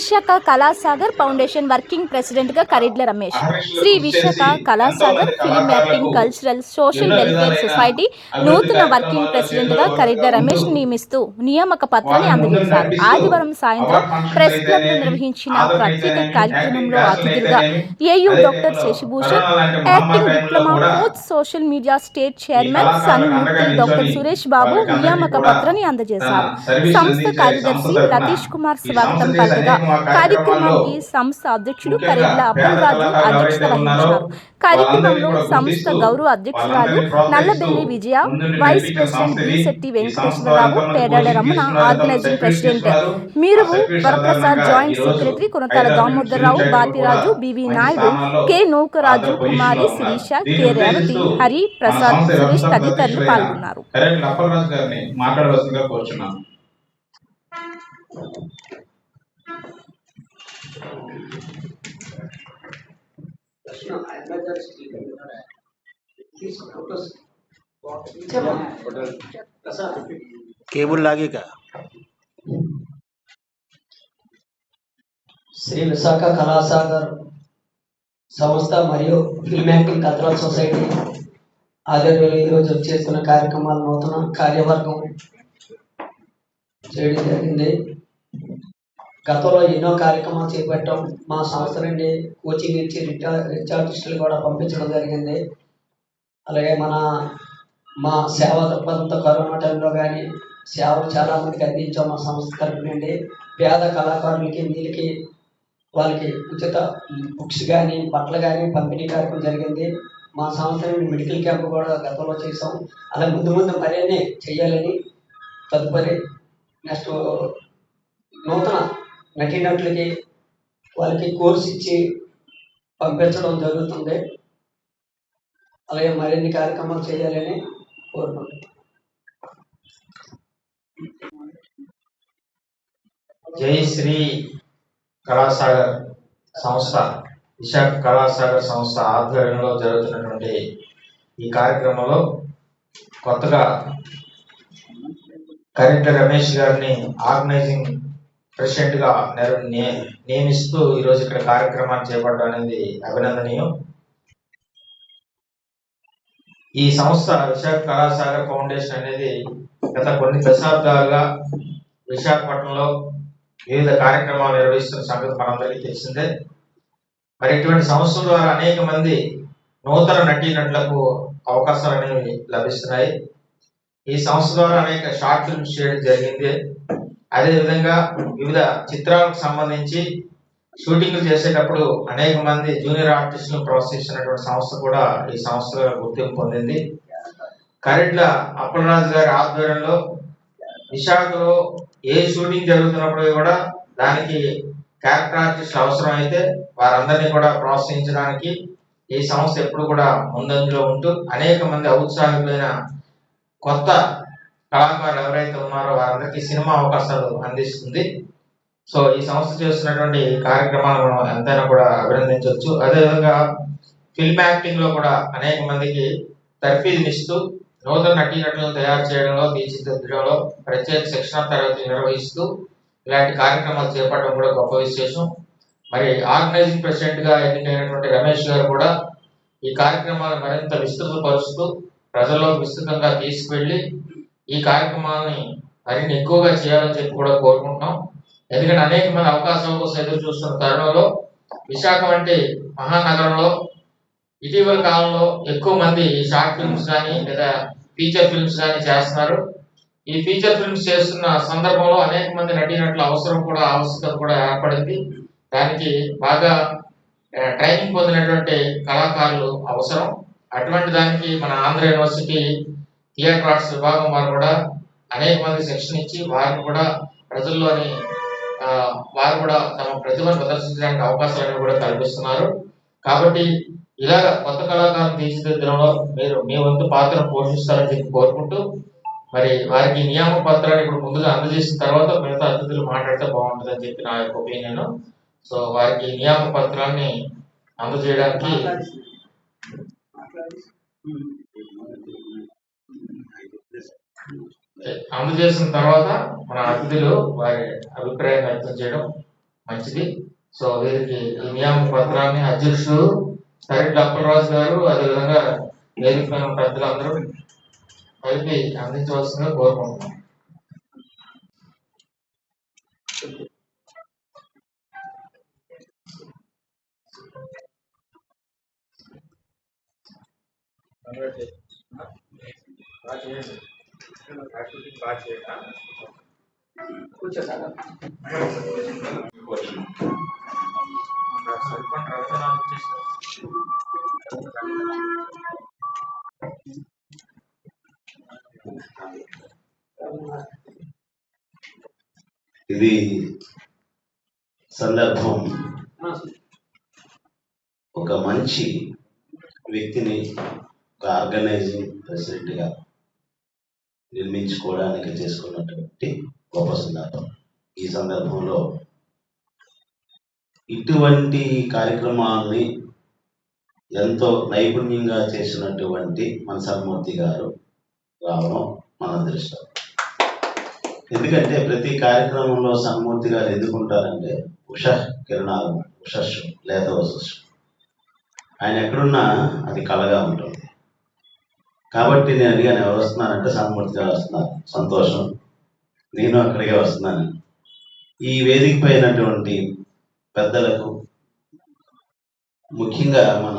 Visakha Kalasagar foundation working ప్రెసిడెంట్గా Karidla Ramesh. Shri Visakha Kalasagar film acting cultural social welfare society నూతన working ప్రెసిడెంట్గా కరిడ్ల రమేష్ నియమిస్తూ నియామక పత్రాన్ని అందజేశారు. ఆదివారం సాయంత్రం ప్రెస్ క్లబ్లో నిర్వహించిన ప్రత్యేక కార్యక్రమంలో అతిథులుగా AU doctor Sashibhushan, acting diploma coach, social media state chairman Sanmurthy doctor Suresh Babu నియామక పత్రాన్ని అందజేశారు. సంస్థ కార్యదర్శి రతీష్ కుమార్ స్వాగతం పలకగా కార్యక్రమానికి సంస్థ అధ్యక్షుడు కరిడ్ల అప్పలరాజు అధ్యక్షత వహించారు. కార్యక్రమంలో సంస్థ గౌరవ అధ్యక్షురాలు Nallabelli Vijaya, vice president B Venkateswararao, Pedada Ramana, organising president Meeruvu Varaprasad, joint secretary Konathala Damodararao, Bapiraju, BV Naidu, K Naukaraju, Kumari, Sirisha, K Revathi, Hari Prasad, Suresh తదితరులు పాల్గొన్నారు. केबल लागेगा। శ్రీ విశాఖ కళాసాగర్ సంస్థ మరియు ఫిల్మ్ యాక్టింగ్ కల్చరల్ సొసైటీ ఆధ్వర్యంలో ఈరోజు చేస్తున్న కార్యక్రమాలు నూతన కార్యవర్గం చేయడం జరిగింది. గతంలో ఎన్నో కార్యక్రమాలు చేపట్టాం. మా సంస్థ నుండి కోచింగ్ ఇచ్చి రిచ్ ఆర్టిస్టులు కూడా పంపించడం జరిగింది. అలాగే మా సేవా దృక్పథంతో కరోనా టైంలో కానీ సేవలు చాలామందికి అందించాం. మా సంస్థ తరపు నుండి పేద కళాకారులకి వీళ్ళకి వాళ్ళకి ఉచిత బుక్స్ కానీ బట్టలు కానీ పంపిణీ కార్యక్రమం జరిగింది. మా సంస్థ నుండి మెడికల్ క్యాంప్ కూడా గతంలో చేసాం. అలా ముందు మరిన్ని చేయాలని తదుపరి నెక్స్ట్ నూతన నటీనటులకి వాళ్ళకి కోర్స్ ఇచ్చి పంపించడం జరుగుతుంది. అలాగే మరిన్ని కార్యక్రమాలు చేయాలని కోరుకుంటున్నాం. జై శ్రీ కళాసాగర్ సంస్థ, విశాఖ కళాసాగర్ సంస్థ ఆధ్వర్యంలో జరుగుతున్నటువంటి ఈ కార్యక్రమంలో కొత్తగా కరిడ్ల రమేష్ గారిని ఆర్గనైజింగ్ ప్రెసిడెంట్గా నియమిస్తూ ఈరోజు ఇక్కడ కార్యక్రమాన్ని చేపట్టడం అనేది అభినందనీయం. ఈ సంస్థ విశాఖ కళాసాగర్ ఫౌండేషన్ అనేది గత కొన్ని దశాబ్దాలుగా విశాఖపట్నంలో వివిధ కార్యక్రమాలు నిర్వహిస్తున్న సంగతి మనందరికీ తెలిసిందే. మరి ఇటువంటి సంస్థల ద్వారా అనేక మంది నూతన నటీనటులకు అవకాశాలు అనేవి లభిస్తున్నాయి. ఈ సంస్థ ద్వారా అనేక షార్ట్ ఫిల్మ్స్ చేయడం జరిగింది. అదేవిధంగా వివిధ చిత్రాలకు సంబంధించి షూటింగ్లు చేసేటప్పుడు అనేక మంది జూనియర్ ఆర్టిస్టులను ప్రోత్సహిస్తున్నటువంటి సంస్థ కూడా ఈ సంస్థ గుర్తింపు పొందింది. కరిడ్ల అప్పలరాజు గారి ఆధ్వర్యంలో విశాఖలో ఏ షూటింగ్ జరుగుతున్నప్పుడు కూడా దానికి క్యారెక్టర్ ఆర్టిస్ట్ అవసరం అయితే వారందరినీ కూడా ప్రోత్సహించడానికి ఈ సంస్థ ఎప్పుడు కూడా ముందంజలో ఉంటూ అనేక మంది ఔత్సాహికులైన కొత్త కళాకారులు ఎవరైతే ఉన్నారో వారందరికీ సినిమా అవకాశాలు అందిస్తుంది. సో ఈ సంస్థ చేస్తున్నటువంటి కార్యక్రమాలు మనం ఎంతైనా కూడా అభినందించవచ్చు. అదేవిధంగా ఫిల్మ్ యాక్టింగ్ లో కూడా అనేక మందికి తర్ఫీదునిస్తూ నూతన నటీనటులను తయారు చేయడంలో, తీర్చిదిద్దడంలో ప్రత్యేక శిక్షణ తరగతులు నిర్వహిస్తూ ఇలాంటి కార్యక్రమాలు చేపట్టడం కూడా గొప్ప విశేషం. మరి ఆర్గనైజింగ్ ప్రెసిడెంట్ గా ఎన్నికైనటువంటి రమేష్ గారు కూడా ఈ కార్యక్రమాలను మరింత విస్తృతపరుస్తూ ప్రజల్లోకి విస్తృతంగా తీసుకువెళ్ళి ఈ కార్యక్రమాన్ని మరిన్ని ఎక్కువగా చేయాలని చెప్పి కూడా కోరుకుంటున్నాం. ఎందుకంటే అనేక మంది అవకాశాల కోసం ఎదురు చూస్తున్న తరుణంలో విశాఖ వంటి మహానగరంలో ఇటీవల కాలంలో ఎక్కువ మంది షార్ట్ ఫిల్మ్స్ కానీ లేదా ఫీచర్ ఫిల్మ్స్ కానీ చేస్తున్నారు. ఈ ఫీచర్ ఫిల్మ్స్ చేస్తున్న సందర్భంలో అనేక మంది నటీనటుల ఆవశ్యకత కూడా ఏర్పడింది. దానికి బాగా ట్రైనింగ్ పొందినటువంటి కళాకారులు అవసరం. అటువంటి దానికి మన ఆంధ్ర యూనివర్సిటీ థియేటర్ ఆర్ట్స్ విభాగం వారు కూడా అనేక మంది శిక్షణ ఇచ్చి వారిని కూడా ప్రజల్లోని వారు కూడా తమ ప్రతిభను ప్రదర్శించడానికి అవకాశాలను కూడా కల్పిస్తున్నారు. కాబట్టి ఇలాగ కొత్త కళాకారులను తీర్చిదిద్దడంలో మీరు మీ వంతు పాత్ర పోషిస్తారని చెప్పి కోరుకుంటూ మరి వారికి నియామక పత్రాన్ని ఇప్పుడు ముందుగా అందజేసిన తర్వాత మిగతా అతిథులు మాట్లాడితే బాగుంటుందని చెప్పి నా యొక్క ఒపీనియన్. సో వారికి నియామక పత్రాన్ని అందజేయడానికి అందజేసిన తర్వాత మన అతిథులు వారి అభిప్రాయం వ్యక్తం చేయడం మంచిది. సో వీరికి ఈ నియామక పత్రాన్ని అధ్యక్షుడు కరెక్ట్ అప్పలరాజు గారు, అదేవిధంగా వేదిక పైన పెద్దలందరూ కలిపి అందించవలసిందిగా కోరుకుంటున్నాం. కూర్చోసారా? ఇది సందర్భం ఒక మంచి వ్యక్తిని ఒక ఆర్గనైజింగ్ ప్రెసిడెంట్గా నిర్మించుకోవడానికి చేసుకున్నటువంటి గొప్ప సందర్భం. ఈ సందర్భంలో ఇటువంటి కార్యక్రమాన్ని ఎంతో నైపుణ్యంగా చేసినటువంటి మన సన్మూర్తి గారు రావడం మన అదృష్టం. ఎందుకంటే ప్రతి కార్యక్రమంలో సన్మూర్తి గారు ఎందుకుంటారంటే ఉష కిరణాలు, ఉషస్సు లేత వశస్సు. ఆయన ఎక్కడున్నా అది కళగా ఉంటుంది. కాబట్టి నేను అడిగాను, ఎవరు వస్తున్నారంటే సన్మూర్తి గారు వస్తున్నారు. సంతోషం, నేను అక్కడికే వస్తున్నాను. ఈ వేదిక పైనటువంటి పెద్దలకు, ముఖ్యంగా మన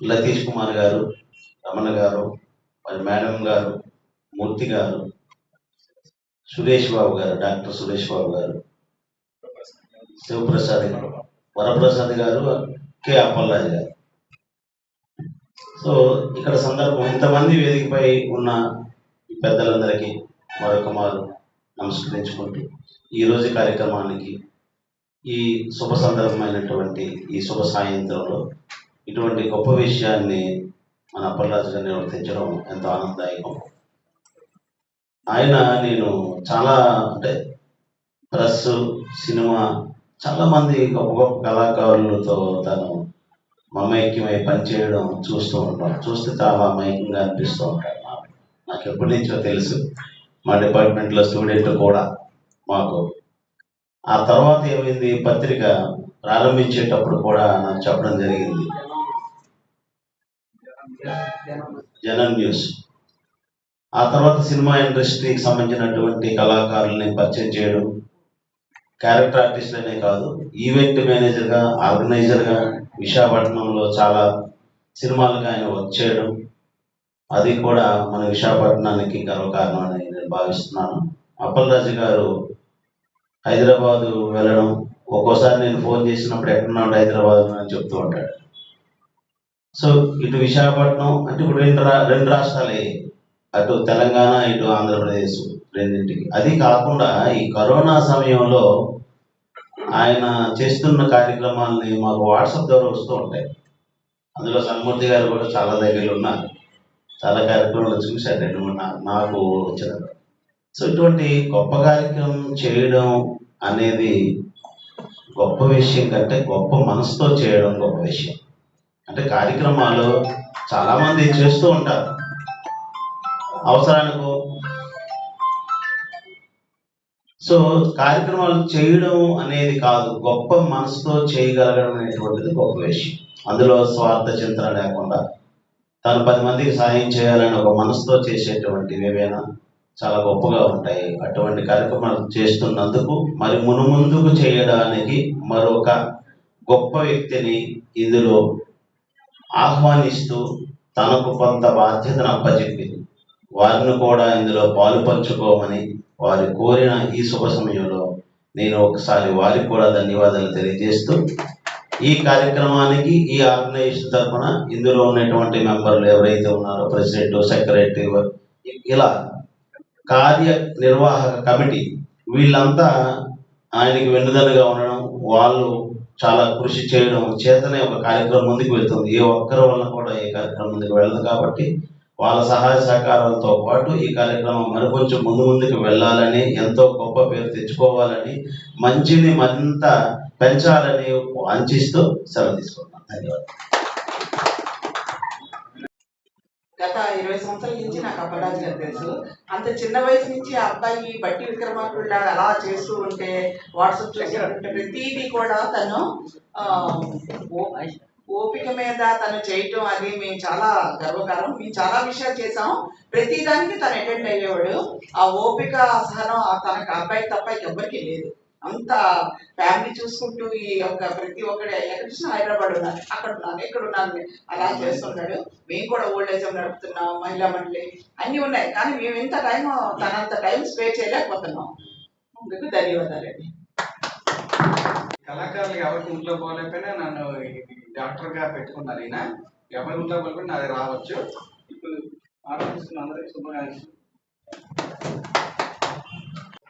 లతీష్ కుమార్ గారు, రమణ గారు, మరి మేడం గారు, మూర్తి గారు, సురేష్ బాబు గారు, డాక్టర్ సురేష్ బాబు గారు, శివప్రసాద్ గారు, వరప్రసాద్ గారు, కె అప్పలరాజు గారు. సో ఇక్కడ సందర్భం ఇంతమంది వేదికపై ఉన్న పెద్దలందరికీ మరొక మారు నమస్కరించుకుంటూ ఈరోజు కార్యక్రమానికి ఈ శుభ సందర్భమైనటువంటి ఈ శుభ సాయంత్రంలో ఇటువంటి గొప్ప విషయాన్ని మన అప్పలరాజు గారు నిర్వర్తించడం ఎంతో ఆనందదాయకం. ఆయన నేను చాలా అంటే ప్రెస్, సినిమా, చాలామంది గొప్ప గొప్ప కళాకారులతో తను మమైక్యమై పనిచేయడం చూస్తూ ఉంటాం. చూస్తే చాలా అమాయకంగా అనిపిస్తూ ఉంటాడు. నాకు ఎప్పటి నుంచో తెలుసు, మా డిపార్ట్మెంట్లో స్టూడెంట్ కూడా మాకు. ఆ తర్వాత ఏమైంది, పత్రిక ప్రారంభించేటప్పుడు కూడా నాకు చెప్పడం జరిగింది, జనం న్యూస్. ఆ తర్వాత సినిమా ఇండస్ట్రీకి సంబంధించినటువంటి కళాకారుల్ని పరిచయం చేయడం, క్యారెక్టర్ ఆర్టిస్ట్లనే కాదు, ఈవెంట్ మేనేజర్గా, ఆర్గనైజర్గా విశాఖపట్నంలో చాలా సినిమాలకు ఆయన వర్క్ చేయడం, అది కూడా మన విశాఖపట్నానికి గర్వకారణం అని నేను భావిస్తున్నాను. అప్పలరాజు గారు హైదరాబాదు వెళ్ళడం, ఒక్కోసారి నేను ఫోన్ చేసినప్పుడు ఎక్కడున్నాడు హైదరాబాద్ అని చెప్తూ ఉంటాడు. సో ఇటు విశాఖపట్నం అంటే ఇప్పుడు రెండు రాష్ట్రాలే, అటు తెలంగాణ, ఇటు ఆంధ్రప్రదేశ్, రెండింటికి. అది కాకుండా ఈ కరోనా సమయంలో ఆయన చేస్తున్న కార్యక్రమాలని మాకు వాట్సాప్ ద్వారా వస్తూ ఉంటాయి. అందులో సన్మూర్తి గారు కూడా చాలా దగ్గరలో ఉన్నారు, చాలా కార్యక్రమాలు చూశారు, 2-3 నాకు వచ్చిన. సో ఇటువంటి గొప్ప కార్యక్రమం చేయడం అనేది గొప్ప విషయం కంటే గొప్ప మనసుతో చేయడం గొప్ప విషయం. అంటే కార్యక్రమాలు చాలామంది చేస్తూ ఉంటారు అవసరానికి. సో కార్యక్రమాలు చేయడం అనేది కాదు, గొప్ప మనసుతో చేయగలగడం అనేటువంటిది గొప్ప విషయం. అందులో స్వార్థ చింతన లేకుండా తను 10 మందికి సాయం చేయాలని ఒక మనసుతో చేసేటువంటివి ఏవైనా చాలా గొప్పగా ఉంటాయి. అటువంటి కార్యక్రమాలు చేస్తున్నందుకు మరి మునుముందుకు చేయడానికి మరొక గొప్ప వ్యక్తిని ఇందులో ఆహ్వానిస్తూ తనకు కొంత బాధ్యతను అప్పచెప్పింది, వారిని కూడా ఇందులో పాలు పంచుకోమని వారి కోరిన ఈ శుభ సమయంలో నేను ఒకసారి వారికి కూడా ధన్యవాదాలు తెలియజేస్తూ, ఈ కార్యక్రమానికి ఈ ఆర్గనైజేషన్ తరఫున ఇందులో ఉన్నటువంటి మెంబర్లు ఎవరైతే ఉన్నారో, ప్రెసిడెంట్, సెక్రటరీ, ఇలా కార్యనిర్వాహక కమిటీ, వీళ్ళంతా ఆయనకి వెన్నుదన్నుగా ఉండడం, వాళ్ళు చాలా కృషి చేయడం చేతనే ఒక కార్యక్రమం ముందుకు వెళ్తుంది. ఏ ఒక్కరి వల్ల కూడా ఈ కార్యక్రమం ముందుకు వెళ్ళదు. కాబట్టి వాళ్ళ సహాయ సహకారాలతో పాటు ఈ కార్యక్రమం మరికొంచెం ముందుకు వెళ్ళాలని, ఎంతో గొప్ప పేరు తెచ్చుకోవాలని, మంచిని మరింత పెంచాలని అంచిస్తూ సెలవు తీసుకుంటున్నాను. ధన్యవాదాలు. గత 20 సంవత్సరాల నుంచి నాకు అప్పలరాజు గారు తెలుసు. అంత చిన్న వయసు నుంచి ఆ అబ్బాయి బట్టి విక్రమార్కుడిలా అలా చేస్తూ ఉంటే వాట్సాప్ చూస్తుంటే ప్రతిదీ కూడా తను ఓపిక మీద తను చేయటం అది మేము చాలా గర్వకారం. మేము చాలా విషయాలు చేసాం. ప్రతిదానికి తను అటెండ్ అయ్యేవాడు. ఆ ఓపిక సహనం తనకు అబ్బాయి తప్ప ఎవరికి లేదు. అంత ఫ్యామిలీ చూసుకుంటూ ఈ యొక్క ప్రతి ఒక్కటి ఎక్కడ చూసినా హైదరాబాద్ ఉన్నాను, అక్కడ ఉన్నాను, ఇక్కడ ఉన్నాను అలా చేస్తుంటాడు. మేము కూడా ఓల్డ్ ఏజ్ నడుపుతున్నాం, మహిళా మండలి అన్నీ ఉన్నాయి. కానీ మేము ఇంత టైం తనంత టైం స్పేర్ చేయలేకపోతున్నాం. అందుకు ధన్యవాదాలండి. కళాకారులు ఎవరికి ఇంట్లో పోలేకపోయినా నన్ను డాక్టర్గా పెట్టుకున్నారు. ఈయన ఎవరి ఇంట్లో పోలేకపోయినా నాది రావచ్చు. ఇప్పుడు ఆలోచిస్తున్న అందరికీ శుభాకాంక్షలు.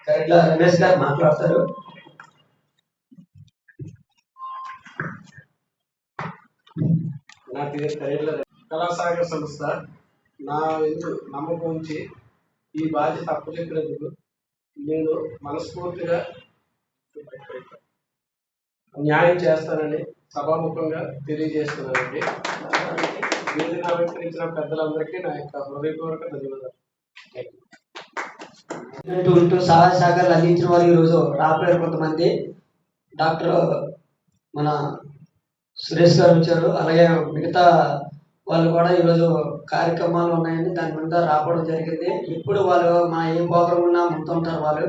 కరెక్ట్గా రమేష్ గారు మాట్లాడతారు. నా పేరు కరీంల కళాసాగర్ సంస్థ నా ఎందుకు నమ్మకం ఉంచి ఈ బాధ్యత అప్పచెప్పినందుకు నేను మనస్ఫూర్తిగా న్యాయం చేస్తానని సభాముఖంగా తెలియజేస్తున్నానండి. వేదిక అలంకరించిన పెద్దలందరికీ నా యొక్క హృదయపూర్వక ధన్యవాదాలు. ఉంటూ సహాయ సహకారాలు అందించిన వారు ఈరోజు రాబోయే కొంతమంది డాక్టర్ మన సురేష్ గారు వచ్చారు. అలాగే మిగతా వాళ్ళు కూడా ఈరోజు కార్యక్రమాలు ఉన్నాయని దాని మీద రావడం జరిగింది. ఇప్పుడు వాళ్ళు మన ఏ ప్రోగ్రాం ఉన్నా ముందుంటారు వాళ్ళు.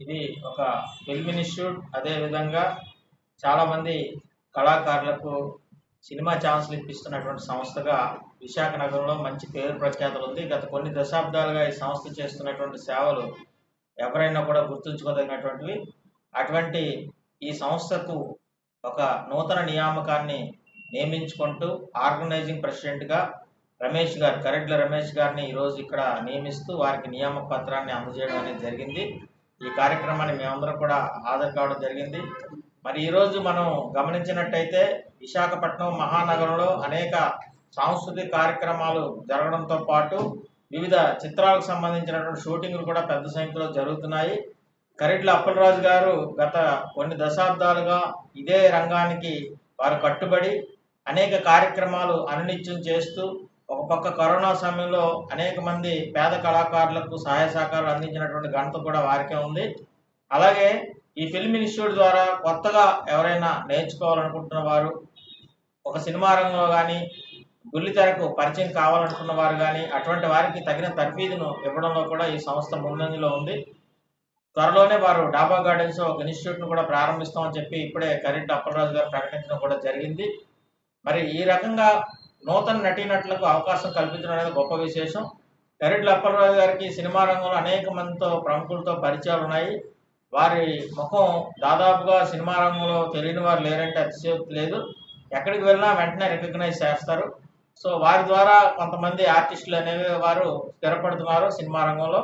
ఇది ఒక ఫిల్మ్ ఇన్స్టిట్యూట్. అదేవిధంగా చాలామంది కళాకారులకు సినిమా ఛాన్సులు ఇప్పిస్తున్నటువంటి సంస్థగా విశాఖ నగరంలో మంచి పేరు ప్రఖ్యాతులు ఉంది. గత కొన్ని దశాబ్దాలుగా ఈ సంస్థ చేస్తున్నటువంటి సేవలు ఎవరైనా కూడా గుర్తుంచుకోదగినటువంటివి. అటువంటి ఈ సంస్థకు ఒక నూతన నియామకాన్ని నియమించుకుంటూ ఆర్గనైజింగ్ ప్రెసిడెంట్గా రమేష్ గారు, కరెడ్ల రమేష్ గారిని ఈరోజు ఇక్కడ నియమిస్తూ వారికి నియామక పత్రాన్ని అందజేయడం అనేది జరిగింది. ఈ కార్యక్రమాన్ని మేమందరం కూడా హాజరు కావడం జరిగింది. మరి ఈరోజు మనం గమనించినట్టయితే విశాఖపట్నం మహానగరంలో అనేక సాంస్కృతిక కార్యక్రమాలు జరగడంతో పాటు వివిధ చిత్రాలకు సంబంధించినటువంటి షూటింగ్లు కూడా పెద్ద సంఖ్యలో జరుగుతున్నాయి. కరెడ్ల అప్పలరాజు గారు గత కొన్ని దశాబ్దాలుగా ఇదే రంగానికి వారు కట్టుబడి అనేక కార్యక్రమాలు అనునిత్యం చేస్తూ ఒక పక్క కరోనా సమయంలో అనేక మంది పేద కళాకారులకు సహాయ సహకారాలు అందించినటువంటి ఘనత కూడా వారికే ఉంది. అలాగే ఈ ఫిల్మ్ ఇన్స్టిట్యూట్ ద్వారా కొత్తగా ఎవరైనా నేర్చుకోవాలనుకుంటున్న వారు, ఒక సినిమా రంగంలో కానీ బుల్లితెరకు పరిచయం కావాలనుకున్న వారు కానీ అటువంటి వారికి తగిన తర్ఫీదును ఇవ్వడంలో కూడా ఈ సంస్థ ముందంజలో ఉంది. త్వరలోనే వారు డాబా గార్డెన్స్ ఒక ఇన్స్టిట్యూట్ను కూడా ప్రారంభిస్తామని చెప్పి ఇప్పుడే కరెడ్ల అప్పలరాజు గారు ప్రకటించడం కూడా జరిగింది. మరి ఈ రకంగా నూతన నటీనటులకు అవకాశం కల్పించడం అనేది గొప్ప విశేషం. కరెడ్ల అప్పలరాజు గారికి సినిమా రంగంలో అనేక మందితో ప్రముఖులతో పరిచయాలు ఉన్నాయి. వారి ముఖం దాదాపుగా సినిమా రంగంలో తెలియని వారు లేరంటే అతిశయోక్తి లేదు. ఎక్కడికి వెళ్ళినా వెంటనే రికగ్నైజ్ చేస్తారు. సో వారి ద్వారా కొంతమంది ఆర్టిస్టులు అనేవి వారు స్థిరపడుతున్నారు సినిమా రంగంలో.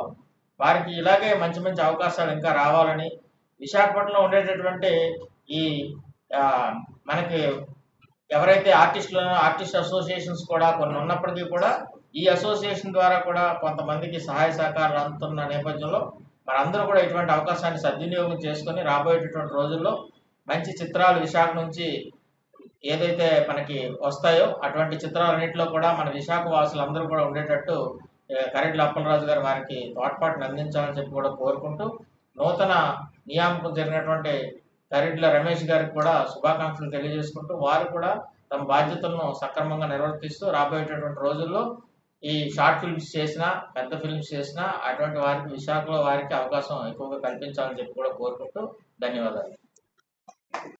వారికి ఇలాగే మంచి మంచి అవకాశాలు ఇంకా రావాలని, విశాఖపట్నంలో ఉండేటటువంటి ఈ మనకి ఎవరైతే ఆర్టిస్ట్ అసోసియేషన్స్ కూడా కొన్ని ఉన్నప్పటికీ కూడా ఈ అసోసియేషన్ ద్వారా కూడా కొంతమందికి సహాయ సహకారాలు అందుతున్న నేపథ్యంలో మనందరూ కూడా ఇటువంటి అవకాశాన్ని సద్వినియోగం చేసుకొని రాబోయేటటువంటి రోజుల్లో మంచి చిత్రాలు విశాఖ నుంచి ఏదైతే మనకి వస్తాయో అటువంటి చిత్రాలన్నింటిలో కూడా మన విశాఖ వాసులందరూ కూడా ఉండేటట్టు కరెడ్ల అప్పలరాజు గారు వారికి తోడ్పాటును అందించాలని చెప్పి కూడా కోరుకుంటూ, నూతన నియామకం జరిగినటువంటి కరెడ్ల రమేష్ గారికి కూడా శుభాకాంక్షలు తెలియజేసుకుంటూ వారు కూడా తమ బాధ్యతలను సక్రమంగా నిర్వర్తిస్తూ రాబోయేటటువంటి రోజుల్లో ఈ షార్ట్ ఫిల్మ్స్ చేసినా పెద్ద ఫిల్మ్స్ చేసినా అటువంటి వారికి విశాఖలో వారికి అవకాశం ఎక్కువగా కల్పించాలని చెప్పి కూడా కోరుకుంటూ ధన్యవాదాలు.